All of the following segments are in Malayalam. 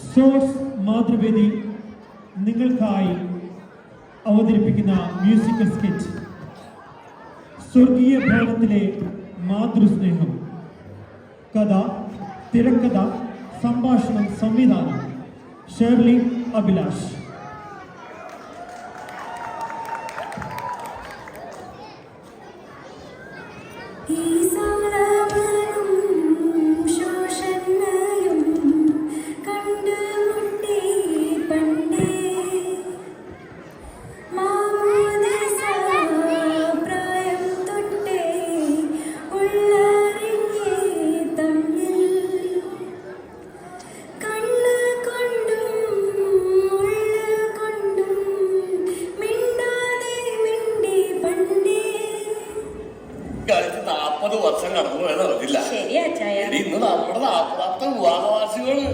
സോഴ്സ് മാതൃവേദി നിങ്ങൾക്കായി അവതരിപ്പിക്കുന്ന മ്യൂസിക്കൽ സ്കെച്ച് സ്വർഗീയ ഭവനത്തിലെ മാതൃസ്നേഹം. കഥ, തിരക്കഥ, സംഭാഷണം, സംവിധാനം ഷേർലി അഭിലാഷ്. വർഷം കടന്നു പോയത് അറിഞ്ഞില്ല. ഇന്ന് നമ്മുടെ 40ാമത്തെ വിവാഹവാർഷികമാണ്.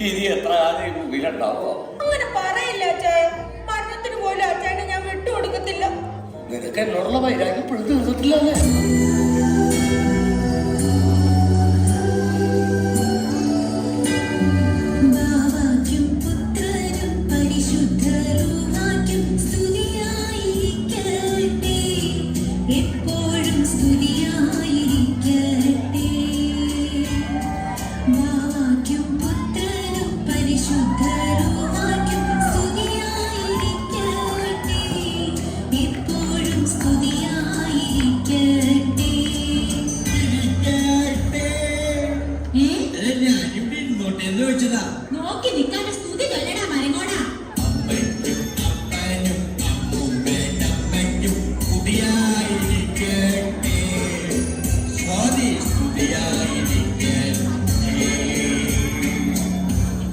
ഇനി എത്ര കാലം ഈ ഭൂമിയിലുണ്ടാവോ? അങ്ങനെ പറയില്ല അച്ചായ. മരണത്തിന് പോലും അച്ചായനെ ഞാൻ വിട്ടുകൊടുക്കത്തില്ല. നിനക്ക് എന്നോടുള്ള വൈരാഗ്യം ഇപ്പോഴും തീർന്നിട്ടില്ലേ? നോക്കി നിൽക്കാതെ സ്തുതി ചൊല്ലടാ മരങ്ങോടാ.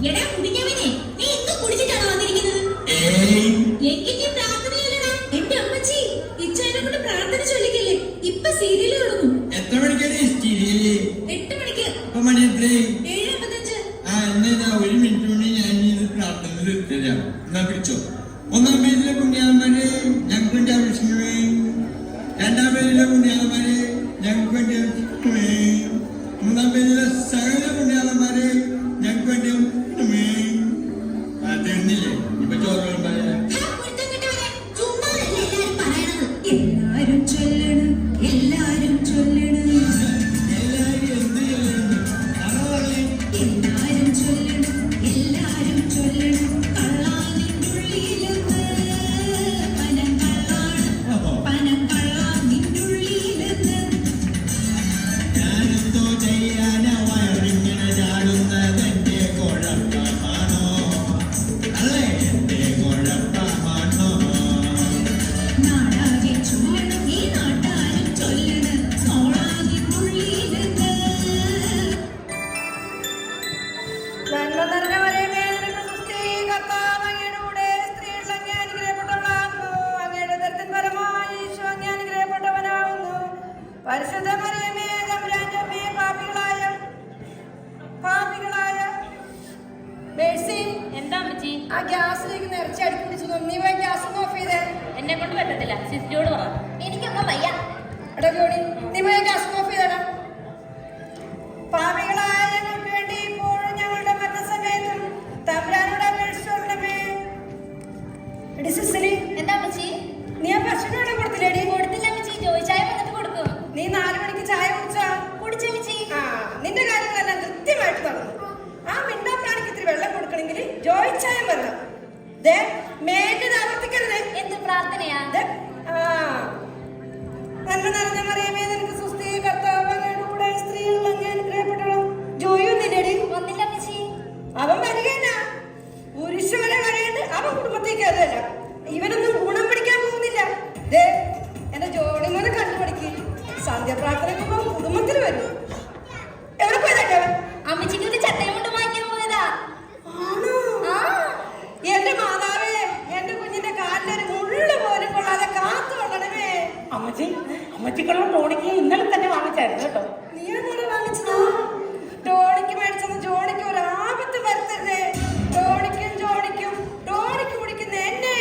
എടാ കുടിഞ്ഞവനെ, നീ ഇന്ന് കുടിച്ചിട്ടാണോ വന്നിരിക്കുന്നത്? എങ്കിൽ നീ പ്രാർത്ഥനയില്ലടാ. എന്റെ അമ്മച്ചി ഇച്ചാനെ കൊണ്ട് പ്രാർത്ഥന ചൊല്ലിക്കല്ലേ. ഇപ്പൊ സീരിയല് തുടങ്ങും. എത്ര മണിക്കാണ് സീരിയല്? 8 മണിക്ക്. ഇപ്പൊ മണി എത്രയായി? 7:55. എന്നാ 1 മിനിറ്റ് കൊണ്ട് ഞാൻ ഇത് പ്രാർത്ഥന തീർത്തരാം. എന്നാ പിടിച്ചോ. 1-ാം പേരിലെ പുണ്യാളന്മാരെ ഞങ്ങൾക്ക് വേണ്ടി ആവശ്യമേ. 2-ാം പേരിലെ പുണ്യാളന്മാരെ ഞങ്ങൾക്ക് വേണ്ടി ആവശ്യമേ. 3-ാം പേരിലെ സകല പുണ്യാളന്മാരെ ഞങ്ങൾക്ക് വേണ്ടി ആവശ്യമേ. തീർന്നില്ലേ? ഇപ്പൊ ചോദ്യം പറയാം. എല്ലാരും ചൊല്ലണം, എല്ലാരും ചൊല്ലണം, എല്ലാരും എന്ത് ചൊല്ലണം? എല്ലാരും ചൊല്ലണം, എല്ലാരും ചൊല്ലണം. കള്ളാനിന്നുള്ളിലെന്ന് പനം കള്ളാണ്, പനം കള്ളാൻ നിന്നുള്ളിലെന്ന്. ഞാനെന്തോ ചെയ്യാനാ വയറിങ്ങനെ ചാടുന്നതെന്റെ കുഴപ്പമാണോ? അല്ലേ എന്റെ കുഴപ്പമാണോ? നാടാകെ ചൊല്ലണം, ഈ നാട്ടാരും ചൊല്ലണം, സോളാനിന്നുള്ളിലെന്ന്. നന്മ നിറഞ്ഞ മറിയമേ, നിനക്ക് സ്തുതി. കർത്താവ് അങ്ങയുടെ കൂടെ സ്ത്രീകളിൽ അങ്ങ് അനുഗ്രഹിക്കപ്പെട്ടവളാകുന്നു. അങ്ങയുടെ ഉദരത്തിൻ ഫലമായി ഈശോ അങ്ങ് അനുഗ്രഹിക്കപ്പെട്ടവനാകുന്നു. പരിശുദ്ധ മറിയമേ, തമ്പുരാന്റെ അമ്മേ, പാപികളായ മേഴ്സി, എന്താ അമ്മച്ചി? ആ ഗ്യാസിലേക്ക് നിറച്ച് അടുക്കി പിടിച്ചു. നീ പോയി ഗ്യാസ് ഒന്ന് ഓഫ് ചെയ്തേ. എന്നെ കൊണ്ട് പറ്റത്തില്ല, സിസ്റ്റോട് പറ. എനിക്കൊന്നും വയ്യ. എടാ ജോണി, നീ പോയി ഗ്യാസ് ഒന്ന് ഓഫ് ചെയ്തേടാ. പാപികളായ ഞങ്ങൾക്ക് വേണ്ടി ഇപ്പോഴും ഞങ്ങളുടെ മരണസമയത്തും തമ്പുരാനോട് അപേക്ഷിച്ചോളണമേ. എടി സിസിലി, എന്താ അമ്മച്ചി? നീ ആ ഭക്ഷണം ഇവിടെ കൊടുത്തില്ലേടി? കൊടുത്തില്ല അമ്മച്ചി, ചോദിച്ചായ വന്നിട്ട് കൊടുക്കും. നീ 4 മണിക്ക് ചായ കുടിച്ചാ? കുടിച്ചമ്മച്ചി. ആ, നിന്റെ കാര്യങ്ങളെല്ലാം കൃത്യമായിട്ട് നടന്നു. ആ മിണ്ടാ പ്രാണിക്ക് ഇത്തിരി വെള്ളം കൊടുക്കണമെങ്കിൽ ജോയിച്ചായം വരണം. മേലിത് ആവർത്തിക്കരുത്. എന്ത് പ്രാർത്ഥനയാ? നന്മ നിറഞ്ഞ മറിയമേ, നിനക്ക് സുസ്ഥി. കർത്താവ് അങ്ങയുടെ കൂടെ സ്ത്രീകളിൽ അങ്ങ് അനുഗ്രഹിക്കപ്പെട്ടവളും. ജോയിയൊന്നില്ലേടി? ഒന്നില്ല അമ്മച്ചി. അവൻ വരികയില്ല. പുരുഷ വരെ കഴിയുന്നത് അവൻ കുടുംബത്തേക്ക് കയറില്ല. ഇവനൊന്നും ഗുണം പിടിക്കാൻ പോകുന്നില്ല. എന്റെ ജോഡിമോനെ കണ്ടുപിടിക്ക്. സന്ധ്യാപ്രാർത്ഥനയ്ക്ക് കുടുംബത്തിൽ വരും. എവിടെ പോയതാ? അമ്മച്ചിക്ക് ഒരു ചട്ടയും കൊണ്ട് വാങ്ങിക്കാൻ പോയതാ. ആണോ? എന്റെ മാതാവേ, എന്റെ കുഞ്ഞിന്റെ കാലിലൊരു മുള്ളു പോലും കൊള്ളാതെ കാത്തു കൊള്ളണമേ. അമ്മച്ചിക്കുള്ള ടോണിക്ക് ഇന്നലെ തന്നെ വാങ്ങിച്ചായിരുന്നു കേട്ടോ. നീ എങ്ങനെ വാങ്ങിച്ചതാ? ടോണിക്ക് മേടിച്ചത് ജോണിക്ക് ഒരു ആപത്ത് വരുത്തരുതേ. ടോണിക്കും ടോണിക്ക് കുടിക്കുന്ന എന്നെ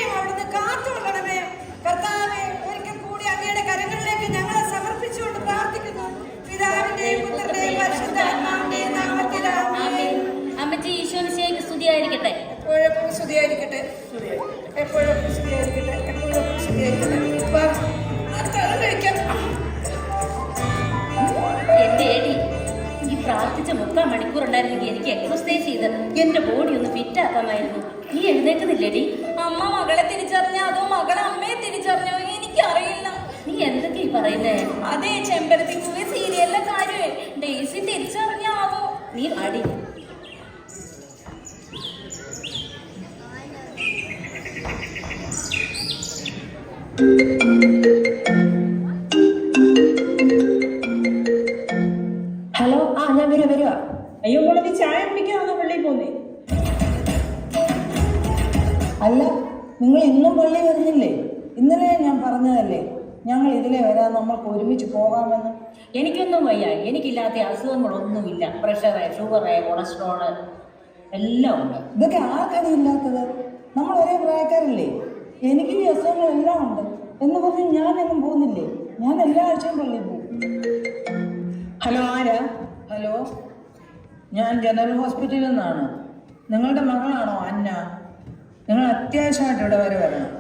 മണിക്കൂർ ഉണ്ടായിരുന്നെങ്കിൽ എനിക്ക് എക്സസൈസ് ചെയ്ത് എന്റെ ബോഡി ഒന്ന് ഫിറ്റ് ആക്കാമായിരുന്നു. നീ എഴുന്നേക്കുന്നില്ലേടി? അമ്മ മകളെ തിരിച്ചറിഞ്ഞോ അതോ മകളെ അമ്മയെ തിരിച്ചറിഞ്ഞോ എനിക്കറിയില്ല. നീ എന്തൊക്കെ ഈ പറയുന്നേ? അതെ, ചെമ്പരത്തി പൂവി സീരിയലിലെ കാര്യമേ. ഡെയ്സി തിരിച്ചറിഞ്ഞാവോ? നീ അടി. ഹലോ, ഞാൻ വരുവാ. അയ്യോ മോളെ, നീ ചായ കുടിക്കാണോ പള്ളിയിൽ പോന്നേ? അല്ല, നിങ്ങൾ ഇന്നും പള്ളി വരുന്നില്ലേ? ഇന്നലെ ഞാൻ പറഞ്ഞതല്ലേ ഞങ്ങൾ ഇതിലെ വരാൻ നമ്മൾക്ക് ഒരുമിച്ച് പോകാമെന്ന്. എനിക്കൊന്നും വയ്യ. എനിക്കില്ലാത്ത അസുഖങ്ങളൊന്നുമില്ല. പ്രഷറ്, ഷുഗറ്, കൊളസ്ട്രോള് എല്ലാം ഉണ്ട്. ഇതൊക്കെ ആർക്കാണ് ഇല്ലാത്തത്? നമ്മൾ ഒരേ പ്രായക്കാരല്ലേ? എനിക്കും ഈ അസുഖങ്ങളെല്ലാം ഉണ്ട് എന്ന് പറഞ്ഞ് ഞാനെങ്ങും പോകുന്നില്ലേ? ഞാൻ എല്ലാ ആഴ്ചയും പള്ളിയിൽ പോകും. ഹലോ, ആരാ? ഹലോ, ഞാൻ ജനറൽ ഹോസ്പിറ്റലിൽ നിന്നാണ്. നിങ്ങളുടെ മകളാണോ അന്ന? നിങ്ങൾ അത്യാവശ്യമായിട്ട് ഇവിടെ വരെ വരണം.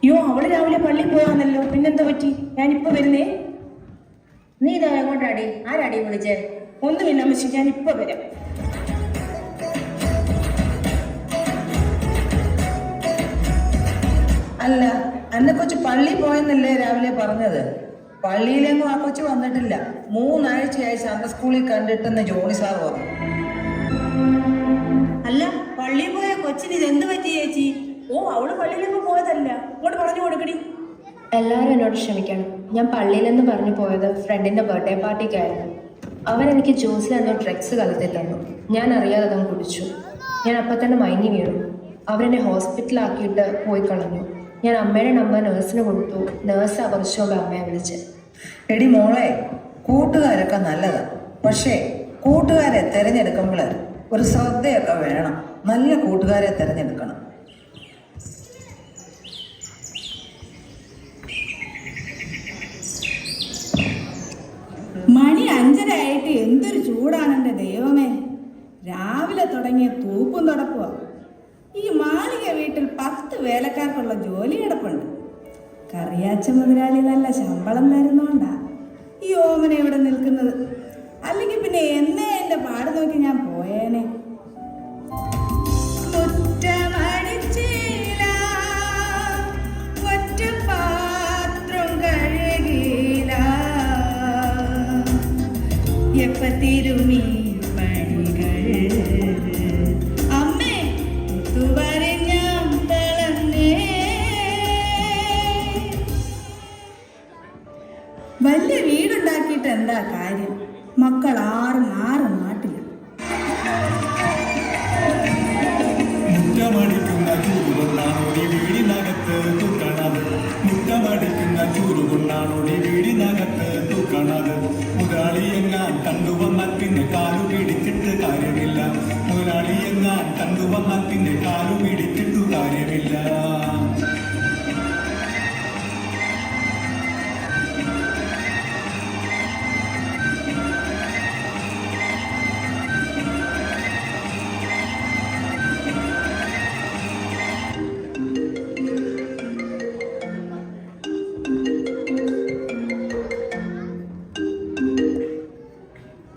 അയ്യോ, അവള് രാവിലെ പള്ളിയിൽ പോയാന്നല്ലോ. പിന്നെന്താ പറ്റി? ഞാനിപ്പോ വരുന്നേ. നീ ഇതാ എങ്ങോട്ടാടി? ആരാടി വിളിച്ചേ? ഒന്നുമില്ല അമ്മച്ചി, ഞാനിപ്പോ വരാം. അല്ല, അന്ന കൊച്ചു പള്ളി പോയെന്നല്ലേ രാവിലെ പറഞ്ഞത്? പള്ളിയിലെങ്ങും ആ കൊച്ചു വന്നിട്ടില്ല. 3 ആഴ്ചയായി സൺഡേ സ്കൂളിൽ കണ്ടിട്ടെന്ന് ജോണി സാർ പറഞ്ഞു. അല്ല, പള്ളിയിൽ പോയ കൊച്ചിന് ഇതെന്ത് പറ്റി ചേച്ചി? ഓ, അവള് പള്ളിയിലേക്ക് പോയതല്ല. ഇങ്ങോട്ട് പറഞ്ഞു കൊടുക്കടി. എല്ലാവരും എന്നോട് ക്ഷമിക്കണം. ഞാൻ പള്ളിയിലെന്ന് പറഞ്ഞു പോയത് ഫ്രണ്ടിൻ്റെ ബർത്ത്ഡേ പാർട്ടിക്കായിരുന്നു. അവൻ എനിക്ക് ജ്യൂസിൽ എന്തോ ഡ്രഗ്സ് കലർത്തി തന്നു. ഞാൻ അറിയാതെ അതും കുടിച്ചു. ഞാൻ അപ്പം തന്നെ മയങ്ങി വീണു. അവരെന്നെ ഹോസ്പിറ്റലാക്കിയിട്ട് പോയി കളഞ്ഞു. ഞാൻ അമ്മയുടെ നമ്പർ നേഴ്സിന് കൊടുത്തു. നേഴ്സ് കുറച്ചുകൊണ്ട് അമ്മയെ വിളിച്ച്. എടി മോളെ, കൂട്ടുകാരൊക്കെ നല്ലതാ. പക്ഷേ കൂട്ടുകാരെ തിരഞ്ഞെടുക്കുമ്പോൾ ഒരു ശ്രദ്ധയൊക്കെ വേണം. നല്ല കൂട്ടുകാരെ തിരഞ്ഞെടുക്കണം. മണി 5:30 എന്തൊരു ചൂടാണ് എൻ്റെ ദൈവമേ. രാവിലെ തുടങ്ങിയ തൂപ്പും തുടപ്പുക. ഈ മാളിക വീട്ടിൽ 10 വേലക്കാർക്കുള്ള ജോലി കിടപ്പുണ്ട്. കറിയാച്ച മുതലാളി നല്ല ശമ്പളം തരുന്നോണ്ടാ ഈ ഓമന ഇവിടെ നിൽക്കുന്നത്. അല്ലെങ്കിൽ പിന്നെ എന്നേ എൻ്റെ പാട് നോക്കി ഞാൻ പോയേനെ. മുറ്റമടിച്ചില്ല, ഒറ്റ പാത്രം കഴുകില്ല, എപ്പ തിരുമീ പണികൾ. അമ്മേ, തുവരെ ഞാൻ തളർന്നേ. വലിയ വീടുണ്ടാക്കിയിട്ട് എന്താ കാര്യം? മക്കൾ ആറ് നാട്ടിൽ. മുറ്റമടിക്കുന്ന ചൂടുകൊണ്ടാണോടി വീടിനകത്ത് തൂക്കണത്. മുറ്റമടിക്കുന്ന ചൂടുകൊണ്ടാണോടി വീടിനകത്ത് തൂക്കണത്. മുതലാളിയെങ്ങാൻ കണ്ടുവന്നാൽ പിന്നെ കാലു പിടിച്ചിട്ട് കാര്യമില്ല. മുതലാളിയെങ്ങാൻ കണ്ടുവന്നാൽ പിന്നെ കാലു പിടിച്ചിട്ടു കാര്യമില്ല.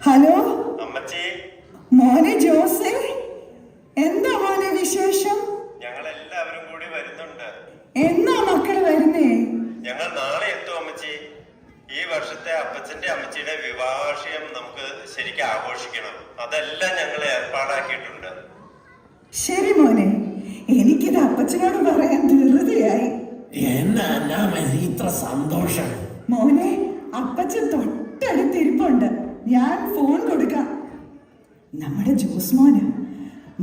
ഹലോ അമ്മച്ചി, മോനെ ജോസേ, എന്താ മോനെ വിശേഷം? ഞങ്ങളെല്ലാവരും കൂടി വരുന്നുണ്ട്. എന്നാ മക്കള് വരുന്നേ? ഞങ്ങൾ നാളെ എത്തും അമ്മച്ചി. ഈ വർഷത്തെ അപ്പച്ചന്റെ അമ്മച്ചിയുടെ വിവാഹവാർഷികം നമുക്ക് ശരിക്കും ആഘോഷിക്കണം. അതെല്ലാം ഞങ്ങൾ ഏർപ്പാടാക്കിയിട്ടുണ്ട്. ശരി മോനെ, എനിക്കിത് അപ്പച്ചനോട് പറയാൻ ധൃതിയായി. എന്നാ ഇത്ര സന്തോഷം? മോനെ, അപ്പച്ചൻ തൊട്ടടുത്തിരിപ്പുണ്ട്. ഞാൻ ഫോൺ കൊടുക്കാം. നമ്മുടെ ജോസ് മോന്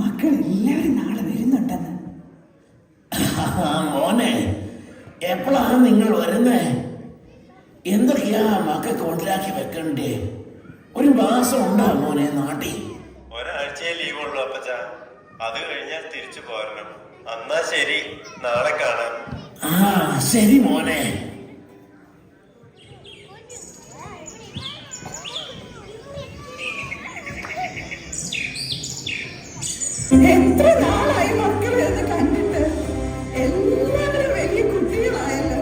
മക്കൾ എല്ലാവരും നാളെ വരുന്നുണ്ടെന്ന്. മോനെ, എപ്പോഴാണ് നിങ്ങൾ വരുന്നേ? എന്തൊക്കെയാ മക്കൾക്ക് കൊണ്ടിലാക്കി വെക്കണ്ടേ? ഒരു മാസം ഉണ്ടാ മോനെ നാട്ടിൽ? ഒരാഴ്ചയെ ലീവുള്ളൂ അപ്പച്ച. അത് കഴിഞ്ഞാൽ തിരിച്ചു പോരണം. എന്നാ ശരി, നാളെ കാണാം. ആ ശരി മോനെ. എത്ര നാളായി മക്കളെ ഒന്ന് കണ്ടിട്ട്. എല്ലാവരും വലിയ കുട്ടികളായല്ലോ.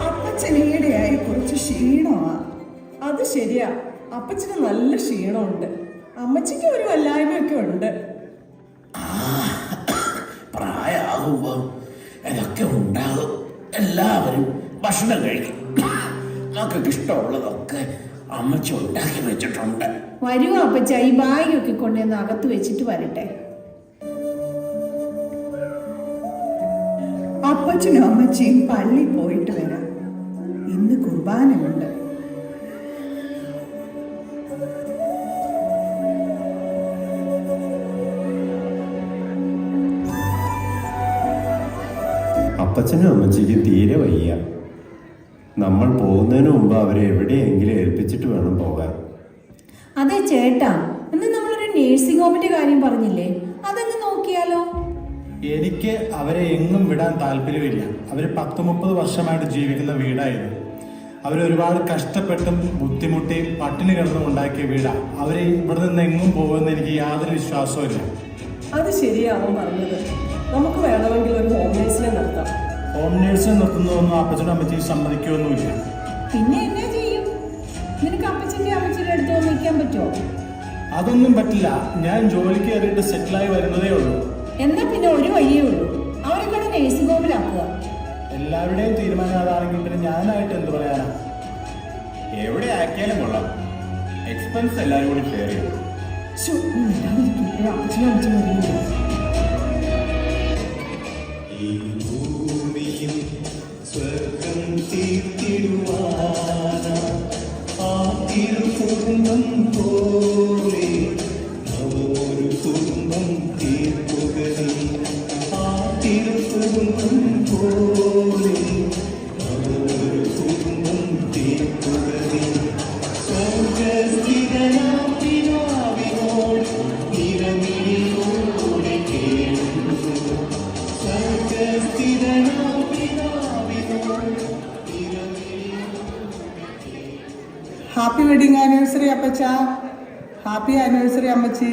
അപ്പച്ചൻ ഈ ഈയിടെയായി കുറച്ച് ക്ഷീണമാ. അത് ശരിയാ, അപ്പച്ചന് നല്ല ക്ഷീണമുണ്ട്. അമ്മച്ചിക്ക് ഒരു വല്ലായ്മയൊക്കെ ഉണ്ട്. പ്രായമാകുമ്പോ ഇതൊക്കെ ഉണ്ടാകും. എല്ലാവരും ഭക്ഷണം കഴിക്കും. മക്കൾക്ക് ഇഷ്ടമുള്ളതൊക്കെ അമ്മച്ചി ഉണ്ടാക്കി വെച്ചിട്ടുണ്ട്. വരുവോ അപ്പച്ച? ഈ ബാഗൊക്കെ കൊണ്ടുവന്ന് അകത്ത് വെച്ചിട്ട് വരട്ടെ. അപ്പച്ചനും അമ്മച്ചിയും പള്ളി പോയിട്ട് വരാം. ഇന്ന് കുർബാനയുണ്ട്. അപ്പച്ചനും അമ്മച്ചിക്ക് തീരെ വയ്യ. നമ്മൾ പോകുന്നതിന് മുമ്പ് അവരെ എവിടെയെങ്കിലും ഏൽപ്പിച്ചിട്ട് വേണം പോകാൻ. അതെ ചേട്ടാ, ഇന്ന് നമ്മളൊരു നേഴ്സിംഗ് ഹോമിന്റെ കാര്യം പറഞ്ഞില്ലേ, അതങ്ങ് നോക്കിയാലോ? എനിക്ക് അവരെ എങ്ങും വിടാൻ താല്പര്യമില്ല. അവർ 10-30 വർഷമായിട്ട് ജീവിക്കുന്ന വീടായിരുന്നു. അവരൊരുപാട് കഷ്ടപ്പെട്ടും ബുദ്ധിമുട്ടിയും പട്ടിണി കിടന്നും ഉണ്ടാക്കിയ വീടാണ്. അവർ ഇവിടെ നിന്ന് എങ്ങും പോകുമെന്ന് എനിക്ക് യാതൊരു വിശ്വാസവും ഇല്ല. അത് ശരിയാവും പറഞ്ഞത്. നമുക്ക് വേണമെങ്കിൽ ഒരു ഹോം നേഴ്സിനെ നിർത്താം. ഹോം നേഴ്സിനെ നിർത്തുന്നതൊന്നും അപ്പച്ചനും അമ്മച്ചിയും സമ്മതിക്കുകയൊന്നുമില്ല. പിന്നെ എന്നാ ചെയ്യും? നിനക്ക് അപ്പച്ചന്റെ അമ്മച്ചിയുടെ അടുത്ത് വന്ന് നിൽക്കാൻ പറ്റുമോ? അതൊന്നും പറ്റില്ല. ഞാൻ ജോലിക്ക് കയറിയിട്ട് സെറ്റിലായി വരുന്നതേ ഉള്ളൂ. എന്നാ പിന്നെ ഒരു വഴിയേ ഉള്ളൂ, അവരെ കൂടെ നേഴ്സിംഗ് ഹോമിലാക്കുക. എല്ലാവരുടെയും തീരുമാനം അതാണെങ്കിൽ പിന്നെ ഞാനായിട്ട് എന്ത് പറയാനാ? എവിടെ ആക്കിയാലും കൊള്ളാം. എക്സ്പെൻസ് എല്ലാവരും കൂടി ഷെയർ ചെയ്യും. അപ്പച്ചനും അമ്മച്ചും വരുന്നില്ല. ഹാപ്പി വെഡിങ് ആനിവേഴ്സറി അപ്പച്ച. ഹാപ്പി ആനിവേഴ്സറി അമ്മച്ചി.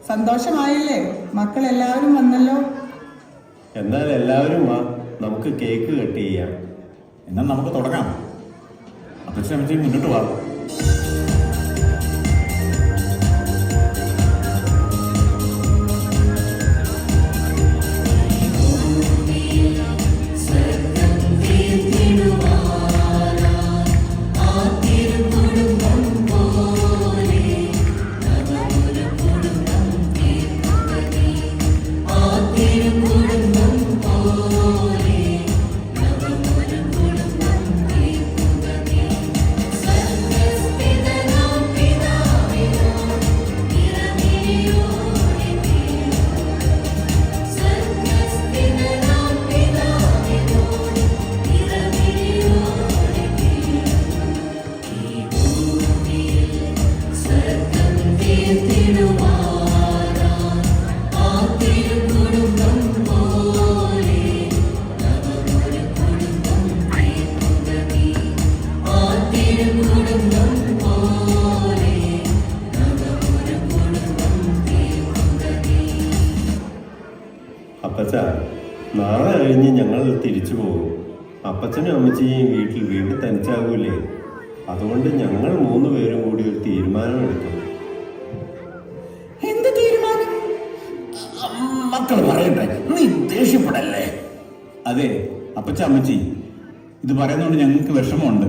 സന്തോഷമായില്ലേ? മക്കൾ എല്ലാവരും വന്നല്ലോ. എന്നാൽ എല്ലാവരും വാ, നമുക്ക് കേക്ക് കട്ട് ചെയ്യാം. എന്നാൽ നമുക്ക് തുടങ്ങാം. അപ്പച്ചനും അമ്മച്ചിയും മുന്നോട്ട് വാ. അപ്പച്ച, നാളെ കഴിഞ്ഞ് ഞങ്ങൾ തിരിച്ചു പോകും. അപ്പച്ചനും അമ്മച്ചിയും വീട്ടിൽ വീണ്ടും തനിച്ചാകൂലേ? അതുകൊണ്ട് ഞങ്ങൾ 3 പേരും കൂടി ഒരു തീരുമാനമെടുക്കും. എന്ത് തീരുമാനം? മക്കൾ പറയട്ടെ, നീ ദേഷ്യപ്പെടല്ലേ? അതെ അപ്പച്ച അമ്മച്ചി, ഇത് പറയുന്നതുകൊണ്ട് ഞങ്ങൾക്ക് വിഷമമുണ്ട്.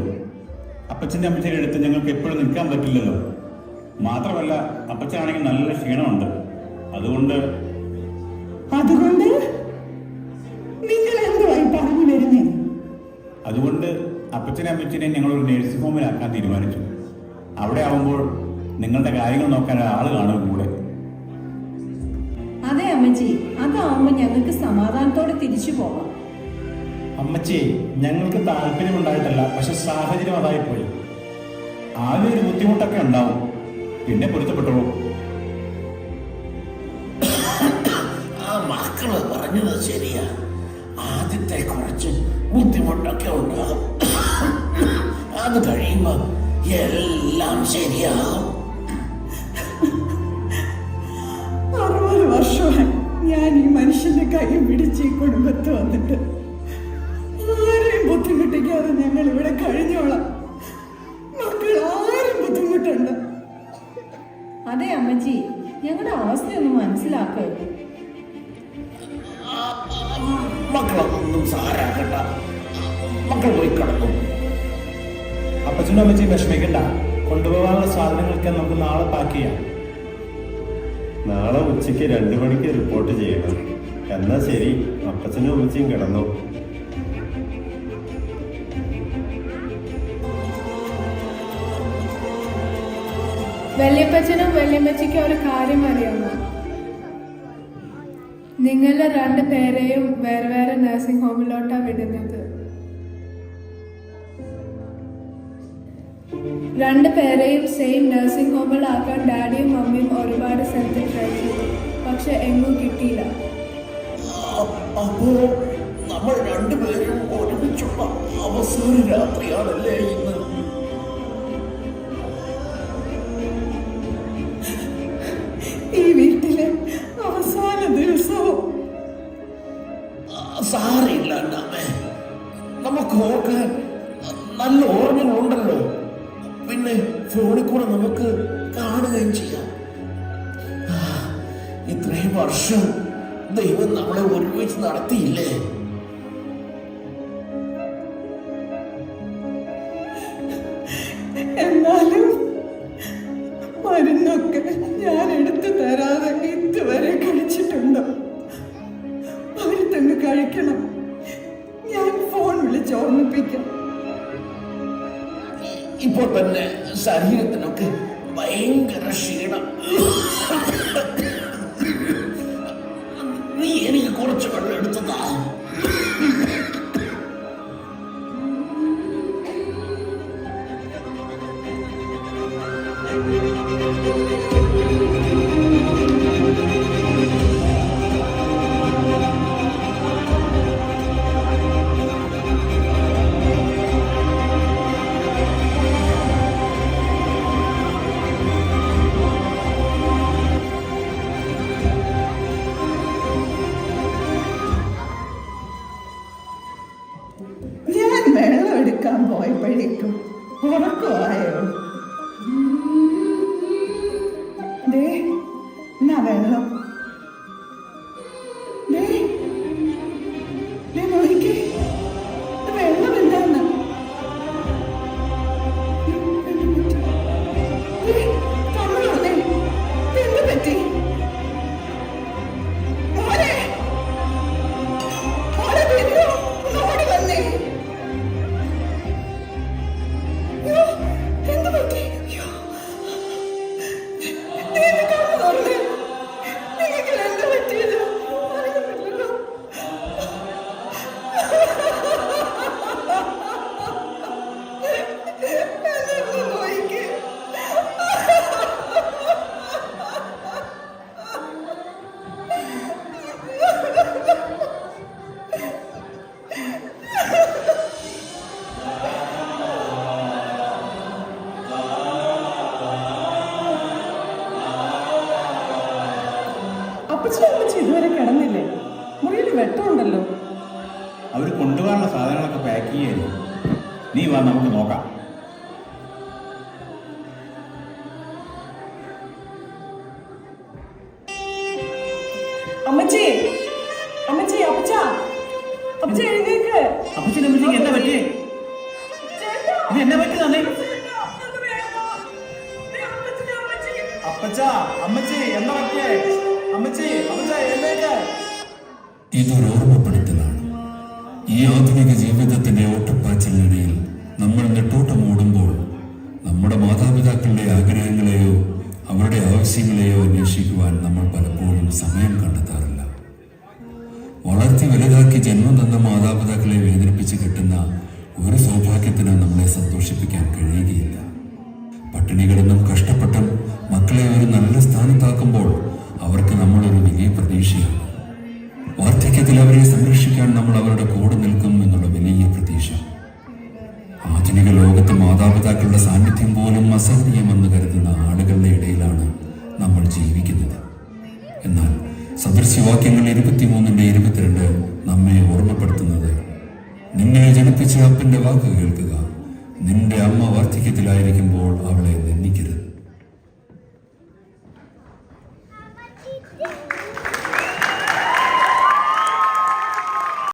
അപ്പച്ചൻ്റെ അമ്മച്ചിയുടെ അടുത്ത് ഞങ്ങൾക്ക് എപ്പോഴും നിൽക്കാൻ പറ്റില്ലല്ലോ. മാത്രമല്ല അപ്പച്ചനാണെങ്കിൽ നല്ല ക്ഷീണമുണ്ട്. അതുകൊണ്ട് നിങ്ങൾ എന്തുവായി പറഞ്ഞു വരുന്നേ? അതുകൊണ്ട് അപ്പച്ചനെ അമ്മച്ചിനെ ഞങ്ങളൊരു നേഴ്സിംഗ് ഹോമിലാക്കാൻ തീരുമാനിച്ചു. അവിടെ ആവുമ്പോൾ നിങ്ങളുടെ കാര്യങ്ങൾ നോക്കാൻ ആൾ കാണും കൂടെ. അതെ അമ്മച്ചി, അതാവുമ്പോ ഞങ്ങൾക്ക് സമാധാനത്തോടെ തിരിച്ചു പോകാം. അമ്മച്ചി, ഞങ്ങൾക്ക് താല്പര്യമുണ്ടായിട്ടല്ല, പക്ഷെ സാഹചര്യം അതായിപ്പോയി. ആദ്യം ഒരു ബുദ്ധിമുട്ടൊക്കെ ഉണ്ടാവും, പിന്നെ പൊരുത്തപ്പെട്ടോളൂ. ആ മക്കള് പറഞ്ഞത് ശരിയാ. ആദ്യത്തെ കുറച്ച് ബുദ്ധിമുട്ടൊക്കെ ഉണ്ടാകും. അത് കഴിയുമ്പോ എല്ലാം ശരിയാകും. 60 വർഷമായി ഞാൻ ഈ മനുഷ്യന്റെ കൈ പിടിച്ച് ഈ കുടുംബത്ത് വന്നിട്ട് ആരെയും ബുദ്ധിമുട്ടിക്കാതെ ഞങ്ങൾ ഇവിടെ കഴിഞ്ഞോളാം. മക്കൾ ആരും ബുദ്ധിമുട്ടുണ്ട്. അതെ അമ്മച്ചി, ഞങ്ങളുടെ അവസ്ഥയൊന്ന് മനസ്സിലാക്കുക. മക്കളൊന്നും സാരാക്കണ്ട, മക്കൾ പോയി കിടന്നു. അപ്പച്ചനും അമ്മച്ചിയും വിഷമിക്കണ്ട. കൊണ്ടുപോകാനുള്ള സാധനങ്ങളൊക്കെ നമുക്ക് നാളെ പാക്ക് ചെയ്യാം. നാളെ ഉച്ചയ്ക്ക് 2 മണിക്ക് റിപ്പോർട്ട് ചെയ്യണം. എന്നാ ശരി, അപ്പച്ചനും അമ്മച്ചിയും കിടന്നു. വല്യപ്പച്ചനും വല്യമ്മച്ചിക്കും ഒരു കാര്യം അറിയാമോ? നിങ്ങളെ 2 പേരെയും വേറെ വേറെ നഴ്സിംഗ് ഹോമിലോട്ടാ വിടുന്നത്. 2 പേരെയും സെയിം നഴ്സിംഗ് ഹോമിലാക്കാൻ ഡാഡിയും മമ്മിയും ഒരുപാട് സ്ഥലത്ത് ട്രൈ ചെയ്തു, പക്ഷെ എങ്ങും കിട്ടിയില്ല. അപ്പോ നമ്മൾ 2 പേരും ഒരുമിച്ചുള്ള അവസാന രാത്രിയാണല്ലേ ഇന്ന്? ഈ വീട്ടിലെ അവസാന ദിവസവും. സാരയില്ല അമ്മേ, നമുക്ക് ഓർക്കാൻ നല്ല ഓർമ്മകളുണ്ടല്ലോ. പിന്നെ ഫോണിൽ കൂടെ നമുക്ക് കാണുകയും ചെയ്യാം. ഇത്രയും വർഷം ദൈവം നമ്മളെ ഒരുമിച്ച് നടത്തിയില്ലേ? എന്നാലും മരുന്നൊക്കെ ഞാൻ എടുത്തു തരാതെ ഇതുവരെ കഴിച്ചിട്ടുണ്ടോ? മരുന്നങ്ങ് കഴിക്കണം. ഞാൻ ഫോൺ വിളിച്ച് ഓർമ്മിപ്പിക്കാം. ഇപ്പോൾ തന്നെ ശരീരത്തിനൊക്കെ ഭയങ്കര ക്ഷീണം. നീ എനിക്ക് കുറച്ച് വെള്ളം എടുത്തതാ. ഞാൻ വെള്ളം എടുക്കാൻ പോയപ്പോഴേക്കും ഉറക്കമായോ? ദേ, എന്നാ വെള്ളം. ദേ, നോക്കിക്കേ, വെള്ളം എന്താന്ന്. തമിഴല്ലേ, എന്ത് പറ്റി? മോനെ, മോനെ ബിന്ദു, ഓടി വന്നേ. എന്ത് പറ്റി? നിങ്ങൾക്ക് എന്ത് പറ്റിയത്? അറിയുന്നില്ലല്ലോ. എന്നൊന്ന് നോയിക്കേ. അപ്പച്ചനും അമ്മച്ചി ഇതുവരെ കിടന്നില്ലേ? മുറിയിൽ വെട്ടമുണ്ടല്ലോ. അവർ കൊണ്ടുപോകാനുള്ള സാധനങ്ങളൊക്കെ പാക്ക് ചെയ്യല്ലേ. നീ വാ, നമുക്ക് നോക്കാം. അമ്മച്ചി, അമ്മച്ചി, അപ്പച്ച, അപ്പച്ച എഴുന്നേക്ക്. അപ്പച്ചനും അമ്മച്ചിക്ക് എന്താ പറ്റിയേ? ഇത് എന്നാ പറ്റി തന്നെ? അപ്പച്ച, അമ്മച്ചി എന്താ പറ്റിയേ? അമ്മച്ചി, അപ്പച്ച എഴുന്നേക്ക്. ഇതൊരു ഓർമ്മപ്പെടുത്തലാണ്. ഈ ആധുനിക ജീവിതത്തിന്റെ ഓട്ടപ്പാച്ചിലിനിടയിൽ നമ്മൾ നെട്ടോട്ടമോടുമ്പോൾ നമ്മുടെ മാതാപിതാക്കളുടെ ആഗ്രഹങ്ങളെയോ അവരുടെ ആവശ്യങ്ങളെയോ അന്വേഷിക്കുവാൻ നമ്മൾ പലപ്പോഴും സമയം കണ്ടെത്താറില്ല. വളർത്തി വലുതാക്കി ജന്മം തന്ന മാതാപിതാക്കളെ വേദനിപ്പിച്ച് കിട്ടുന്ന ഒരു സൗഭാഗ്യത്തിന് നമ്മളെ സന്തോഷിപ്പിക്കാൻ കഴിയുകയില്ല. പട്ടിണി കിടന്നും കഷ്ടപ്പെട്ടും മക്കളെ ഒരു നല്ല സ്ഥാനത്താക്കുമ്പോൾ അവർക്ക് നമ്മളൊരു വലിയ പ്രതീക്ഷയാണ്. വാർദ്ധക്യത്തിൽ അവരെ സംരക്ഷിക്കാൻ നമ്മൾ അവരുടെ കൂടെ നിൽക്കും എന്നുള്ള വലിയ പ്രതീക്ഷ. ആധുനിക ലോകത്ത് മാതാപിതാക്കളുടെ സാന്നിധ്യം പോലും അസഹനീയമെന്ന് കരുതുന്ന ആളുകളുടെ ഇടയിലാണ് നമ്മൾ ജീവിക്കുന്നത്. എന്നാൽ സദൃശ്യവാക്യങ്ങൾ 23:22 നമ്മെ ഓർമ്മപ്പെടുത്തുന്നത്, നീ നിന്നെ ജനിപ്പിച്ച അപ്പന്റെ വാക്ക് കേൾക്കുക. നിന്റെ അമ്മ വാർദ്ധക്യത്തിലായിരിക്കുമ്പോൾ അവളെ നിന്ദിക്കരുത്.